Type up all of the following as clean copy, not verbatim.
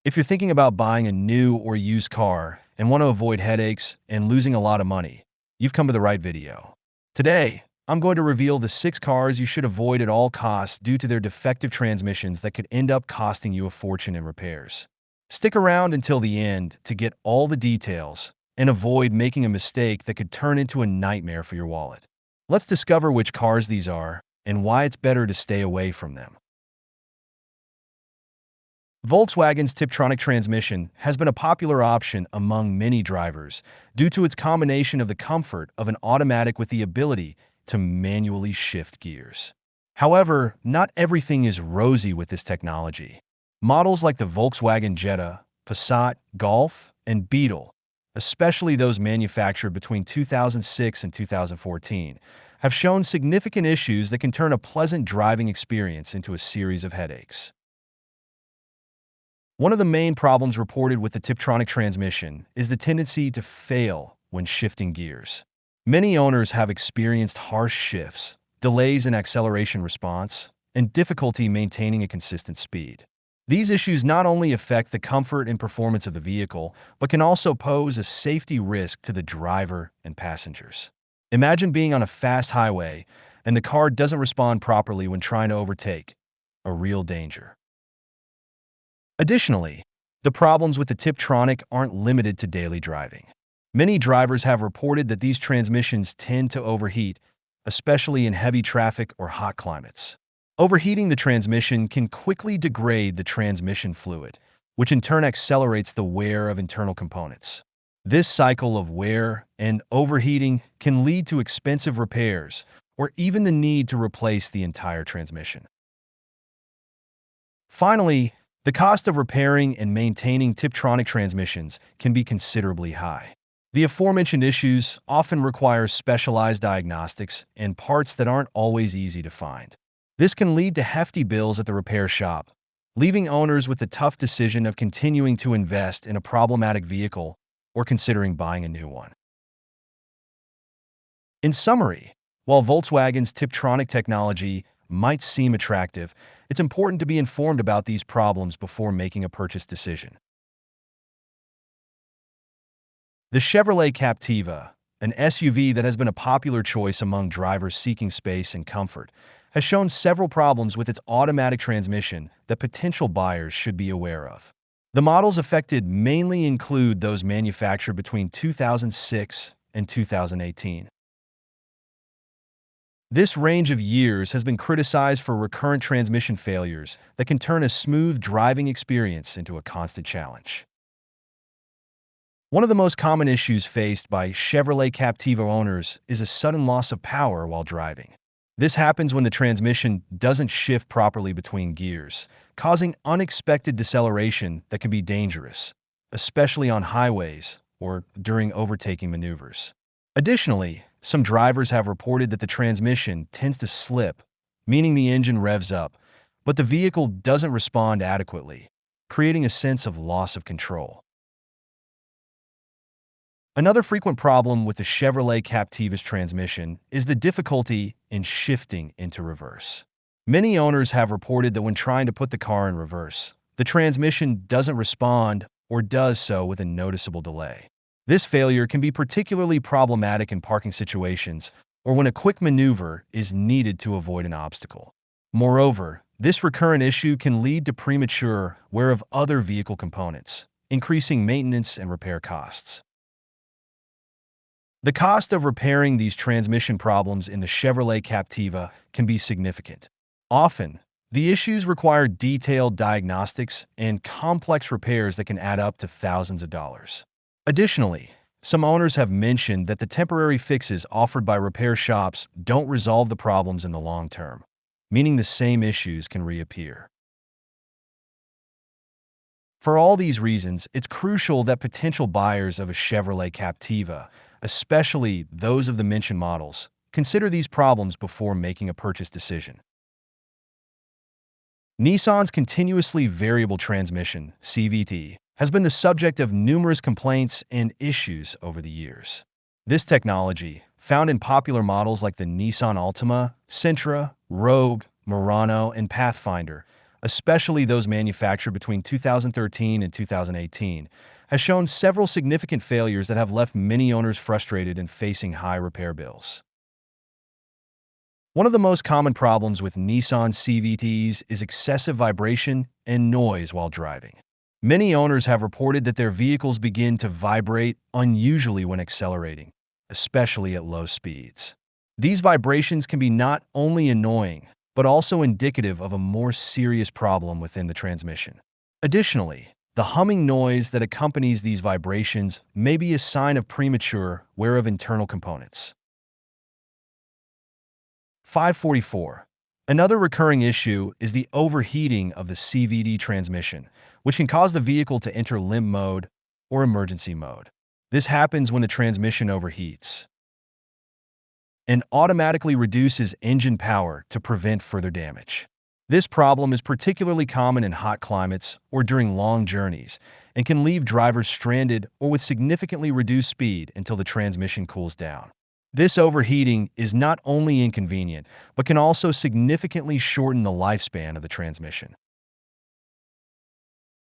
If you're thinking about buying a new or used car and want to avoid headaches and losing a lot of money, you've come to the right video. Today, I'm going to reveal the 6 cars you should avoid at all costs due to their defective transmissions that could end up costing you a fortune in repairs. Stick around until the end to get all the details and avoid making a mistake that could turn into a nightmare for your wallet. Let's discover which cars these are and why it's better to stay away from them. Volkswagen's Tiptronic transmission has been a popular option among many drivers due to its combination of the comfort of an automatic with the ability to manually shift gears. However, not everything is rosy with this technology. Models like the Volkswagen Jetta, Passat, Golf, and Beetle, especially those manufactured between 2006 and 2014, have shown significant issues that can turn a pleasant driving experience into a series of headaches. One of the main problems reported with the Tiptronic transmission is the tendency to fail when shifting gears. Many owners have experienced harsh shifts, delays in acceleration response, and difficulty maintaining a consistent speed. These issues not only affect the comfort and performance of the vehicle, but can also pose a safety risk to the driver and passengers. Imagine being on a fast highway and the car doesn't respond properly when trying to overtake. A real danger. Additionally, the problems with the Tiptronic aren't limited to daily driving. Many drivers have reported that these transmissions tend to overheat, especially in heavy traffic or hot climates. Overheating the transmission can quickly degrade the transmission fluid, which in turn accelerates the wear of internal components. This cycle of wear and overheating can lead to expensive repairs or even the need to replace the entire transmission. Finally, the cost of repairing and maintaining Tiptronic transmissions can be considerably high. The aforementioned issues often require specialized diagnostics and parts that aren't always easy to find. This can lead to hefty bills at the repair shop, leaving owners with the tough decision of continuing to invest in a problematic vehicle or considering buying a new one. In summary, while Volkswagen's Tiptronic technology might seem attractive, it's important to be informed about these problems before making a purchase decision. The Chevrolet Captiva, an SUV that has been a popular choice among drivers seeking space and comfort, has shown several problems with its automatic transmission that potential buyers should be aware of. The models affected mainly include those manufactured between 2006 and 2018. This range of years has been criticized for recurrent transmission failures that can turn a smooth driving experience into a constant challenge. One of the most common issues faced by Chevrolet Captiva owners is a sudden loss of power while driving. This happens when the transmission doesn't shift properly between gears, causing unexpected deceleration that can be dangerous, especially on highways or during overtaking maneuvers. Additionally, some drivers have reported that the transmission tends to slip, meaning the engine revs up, but the vehicle doesn't respond adequately, creating a sense of loss of control. Another frequent problem with the Chevrolet Captiva's transmission is the difficulty in shifting into reverse. Many owners have reported that when trying to put the car in reverse, the transmission doesn't respond or does so with a noticeable delay. This failure can be particularly problematic in parking situations or when a quick maneuver is needed to avoid an obstacle. Moreover, this recurrent issue can lead to premature wear of other vehicle components, increasing maintenance and repair costs. The cost of repairing these transmission problems in the Chevrolet Captiva can be significant. Often, the issues require detailed diagnostics and complex repairs that can add up to thousands of dollars. Additionally, some owners have mentioned that the temporary fixes offered by repair shops don't resolve the problems in the long term, meaning the same issues can reappear. For all these reasons, it's crucial that potential buyers of a Chevrolet Captiva, especially those of the mentioned models, consider these problems before making a purchase decision. Nissan's continuously variable transmission, CVT, has been the subject of numerous complaints and issues over the years. This technology, found in popular models like the Nissan Altima, Sentra, Rogue, Murano, and Pathfinder, especially those manufactured between 2013 and 2018, has shown several significant failures that have left many owners frustrated and facing high repair bills. One of the most common problems with Nissan CVTs is excessive vibration and noise while driving. Many owners have reported that their vehicles begin to vibrate unusually when accelerating, especially at low speeds. These vibrations can be not only annoying, but also indicative of a more serious problem within the transmission. Additionally, the humming noise that accompanies these vibrations may be a sign of premature wear of internal components. 544. Another recurring issue is the overheating of the CVT transmission, which can cause the vehicle to enter limp mode or emergency mode. This happens when the transmission overheats and automatically reduces engine power to prevent further damage. This problem is particularly common in hot climates or during long journeys and can leave drivers stranded or with significantly reduced speed until the transmission cools down. This overheating is not only inconvenient, but can also significantly shorten the lifespan of the transmission.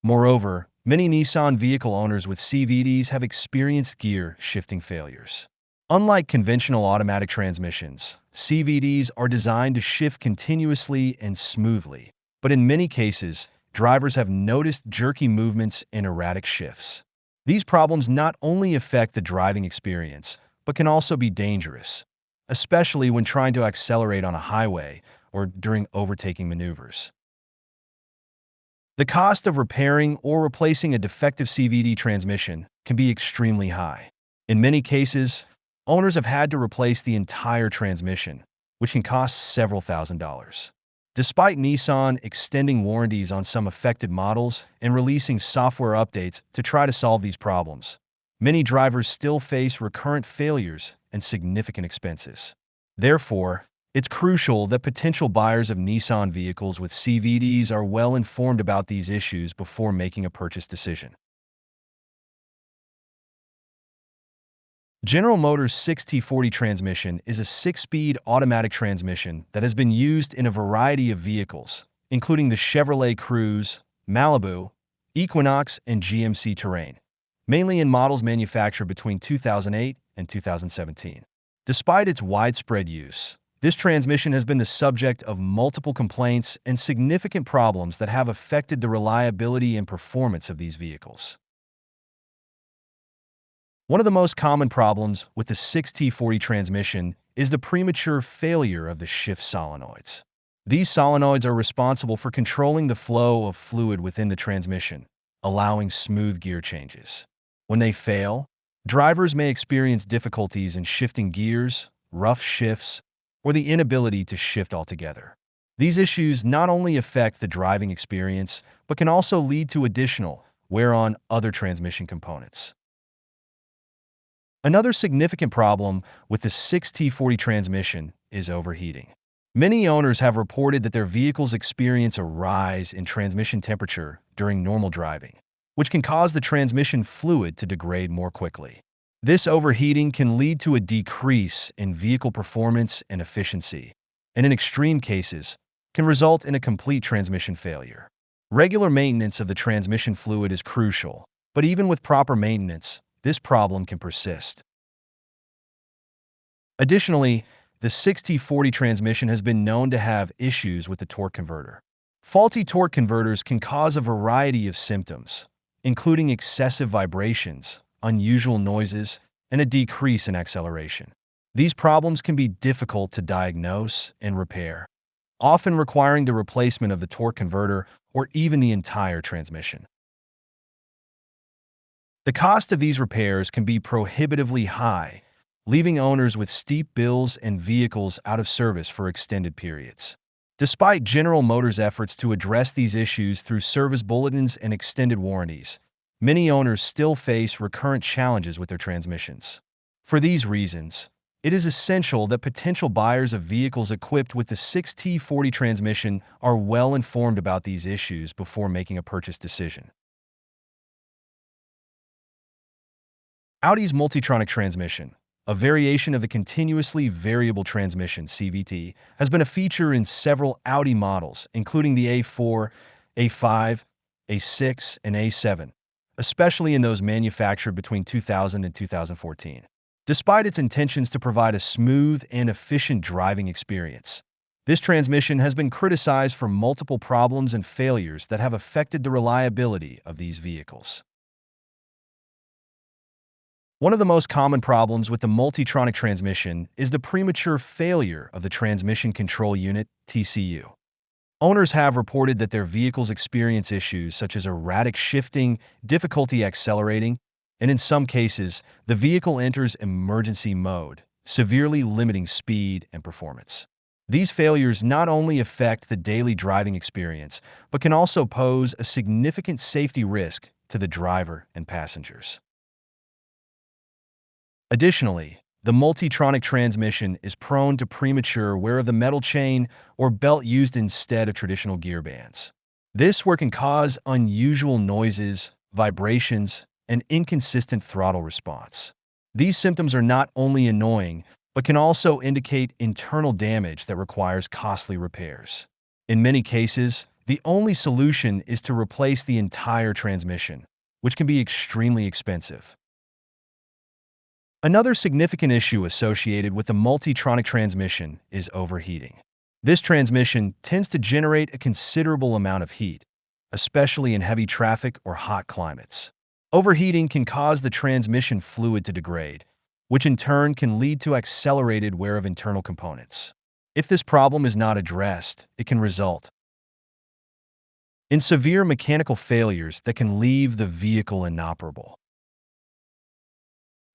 Moreover, many Nissan vehicle owners with CVTs have experienced gear shifting failures. Unlike conventional automatic transmissions, CVTs are designed to shift continuously and smoothly, but in many cases, drivers have noticed jerky movements and erratic shifts. These problems not only affect the driving experience, but can also be dangerous, especially when trying to accelerate on a highway or during overtaking maneuvers. The cost of repairing or replacing a defective CVT transmission can be extremely high. In many cases, owners have had to replace the entire transmission, which can cost several $1,000s. Despite Nissan extending warranties on some affected models and releasing software updates to try to solve these problems, many drivers still face recurrent failures and significant expenses. Therefore, it's crucial that potential buyers of Nissan vehicles with CVTs are well informed about these issues before making a purchase decision. General Motors' 6T40 transmission is a 6-speed automatic transmission that has been used in a variety of vehicles, including the Chevrolet Cruze, Malibu, Equinox, and GMC Terrain, mainly in models manufactured between 2008 and 2017. Despite its widespread use, this transmission has been the subject of multiple complaints and significant problems that have affected the reliability and performance of these vehicles. One of the most common problems with the 6T40 transmission is the premature failure of the shift solenoids. These solenoids are responsible for controlling the flow of fluid within the transmission, allowing smooth gear changes. When they fail, drivers may experience difficulties in shifting gears, rough shifts, or the inability to shift altogether. These issues not only affect the driving experience, but can also lead to additional wear on other transmission components. Another significant problem with the 6T40 transmission is overheating. Many owners have reported that their vehicles experience a rise in transmission temperature during normal driving, which can cause the transmission fluid to degrade more quickly. This overheating can lead to a decrease in vehicle performance and efficiency, and in extreme cases, can result in a complete transmission failure. Regular maintenance of the transmission fluid is crucial, but even with proper maintenance, this problem can persist. Additionally, the 6T40 transmission has been known to have issues with the torque converter. Faulty torque converters can cause a variety of symptoms, including excessive vibrations, unusual noises, and a decrease in acceleration. These problems can be difficult to diagnose and repair, often requiring the replacement of the torque converter or even the entire transmission. The cost of these repairs can be prohibitively high, leaving owners with steep bills and vehicles out of service for extended periods. Despite General Motors' efforts to address these issues through service bulletins and extended warranties, many owners still face recurrent challenges with their transmissions. For these reasons, it is essential that potential buyers of vehicles equipped with the 6T40 transmission are well informed about these issues before making a purchase decision. Audi's Multitronic transmission, a variation of the continuously variable transmission (CVT), has been a feature in several Audi models, including the A4, A5, A6, and A7, especially in those manufactured between 2000 and 2014. Despite its intentions to provide a smooth and efficient driving experience, this transmission has been criticized for multiple problems and failures that have affected the reliability of these vehicles. One of the most common problems with the multitronic transmission is the premature failure of the transmission control unit (TCU). Owners have reported that their vehicles experience issues such as erratic shifting, difficulty accelerating, and in some cases, the vehicle enters emergency mode, severely limiting speed and performance. These failures not only affect the daily driving experience, but can also pose a significant safety risk to the driver and passengers. Additionally, the multitronic transmission is prone to premature wear of the metal chain or belt used instead of traditional gear bands. This wear can cause unusual noises, vibrations, and inconsistent throttle response. These symptoms are not only annoying, but can also indicate internal damage that requires costly repairs. In many cases, the only solution is to replace the entire transmission, which can be extremely expensive. Another significant issue associated with the multitronic transmission is overheating. This transmission tends to generate a considerable amount of heat, especially in heavy traffic or hot climates. Overheating can cause the transmission fluid to degrade, which in turn can lead to accelerated wear of internal components. If this problem is not addressed, it can result in severe mechanical failures that can leave the vehicle inoperable.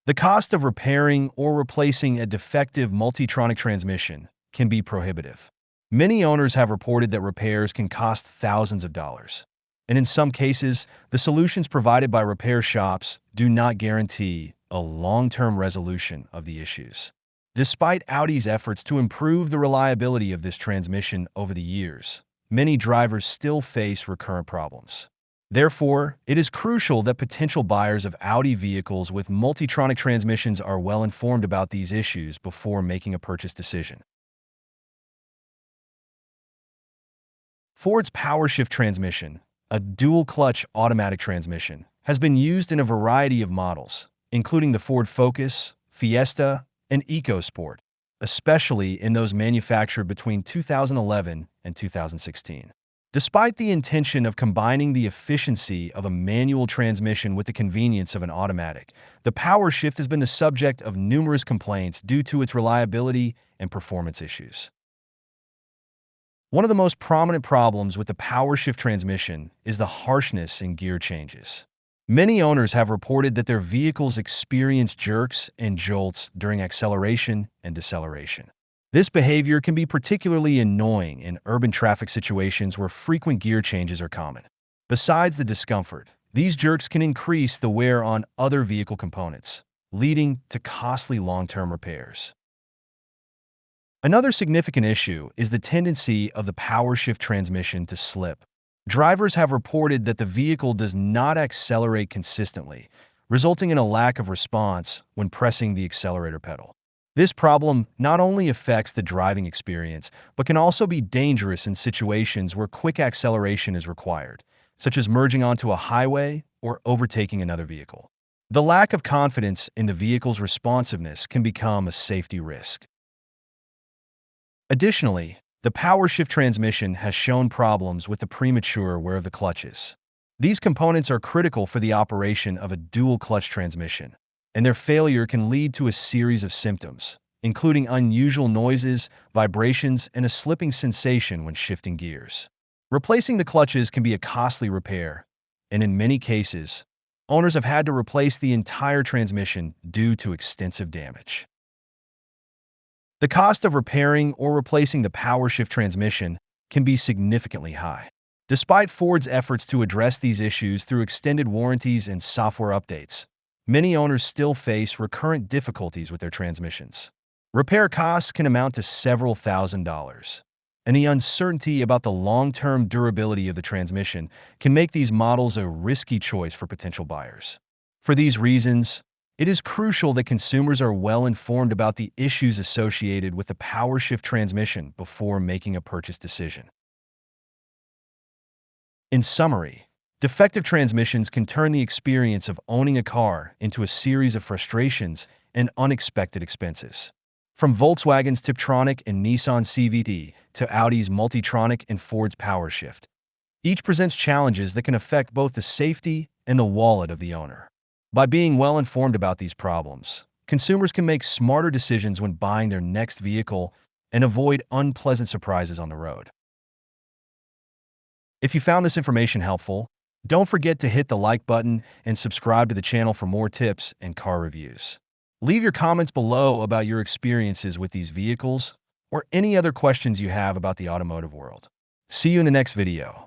The cost of repairing or replacing a defective multitronic transmission can be prohibitive. Many owners have reported that repairs can cost thousands of dollars, and in some cases, the solutions provided by repair shops do not guarantee a long-term resolution of the issues. Despite Audi's efforts to improve the reliability of this transmission over the years, many drivers still face recurrent problems. Therefore, it is crucial that potential buyers of Audi vehicles with multitronic transmissions are well informed about these issues before making a purchase decision. Ford's PowerShift transmission, a dual-clutch automatic transmission, has been used in a variety of models, including the Ford Focus, Fiesta, and EcoSport, especially in those manufactured between 2011 and 2016. Despite the intention of combining the efficiency of a manual transmission with the convenience of an automatic, the PowerShift has been the subject of numerous complaints due to its reliability and performance issues. One of the most prominent problems with the PowerShift transmission is the harshness in gear changes. Many owners have reported that their vehicles experience jerks and jolts during acceleration and deceleration. This behavior can be particularly annoying in urban traffic situations where frequent gear changes are common. Besides the discomfort, these jerks can increase the wear on other vehicle components, leading to costly long-term repairs. Another significant issue is the tendency of the PowerShift transmission to slip. Drivers have reported that the vehicle does not accelerate consistently, resulting in a lack of response when pressing the accelerator pedal. This problem not only affects the driving experience, but can also be dangerous in situations where quick acceleration is required, such as merging onto a highway or overtaking another vehicle. The lack of confidence in the vehicle's responsiveness can become a safety risk. Additionally, the PowerShift transmission has shown problems with the premature wear of the clutches. These components are critical for the operation of a dual-clutch transmission, and their failure can lead to a series of symptoms, including unusual noises, vibrations, and a slipping sensation when shifting gears. Replacing the clutches can be a costly repair, and in many cases, owners have had to replace the entire transmission due to extensive damage. The cost of repairing or replacing the PowerShift transmission can be significantly high. Despite Ford's efforts to address these issues through extended warranties and software updates, many owners still face recurrent difficulties with their transmissions. Repair costs can amount to several $1,000s, and the uncertainty about the long-term durability of the transmission can make these models a risky choice for potential buyers. For these reasons, It is crucial that consumers are well informed about the issues associated with the power shift transmission before making a purchase decision. In summary, defective transmissions can turn the experience of owning a car into a series of frustrations and unexpected expenses. From Volkswagen's Tiptronic and Nissan CVT to Audi's Multitronic and Ford's PowerShift, each presents challenges that can affect both the safety and the wallet of the owner. By being well informed about these problems, consumers can make smarter decisions when buying their next vehicle and avoid unpleasant surprises on the road. If you found this information helpful, don't forget to hit the like button and subscribe to the channel for more tips and car reviews. Leave your comments below about your experiences with these vehicles or any other questions you have about the automotive world. See you in the next video.